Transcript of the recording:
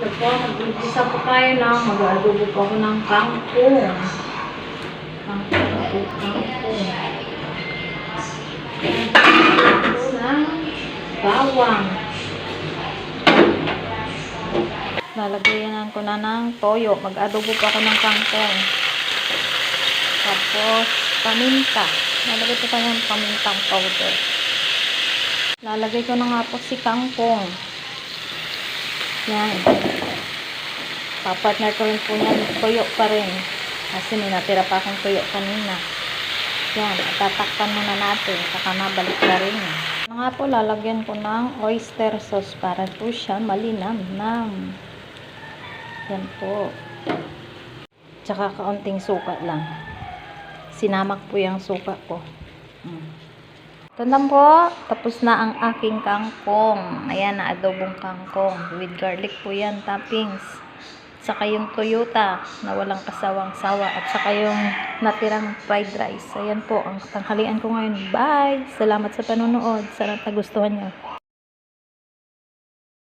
Ito, mag-umpisa po tayo na mag-adobo po ako ng kangkong. Kangkong. Ito ng bawang. Lalagyan ko na ng toyo. Mag-adobo po ako ng kangkong. Tapos, paminta. Lalagay ko pa yung pamintang powder. Lalagay ko na nga po si kangkong. Yan. Papartner ko rin po yan. Toyo pa rin. Kasi may natira pa akong toyo kanina. Yan. Tatakpan muna natin. Saka nabalik na rin. Nga po, lalagyan ko ng oyster sauce para po siya malinamnam. Yan po. Tsaka kaunting suka lang. Sinamak po yung suka ko. Ito lang po. Tapos na ang aking kangkong. Ayan na, adobong kangkong. With garlic po yan, toppings. Saka yung toyota na walang kasawang-sawa. At saka yung natirang fried rice. Ayan po, ang tanghalian ko ngayon. Bye! Salamat sa panonood. Sana nagustuhan nyo.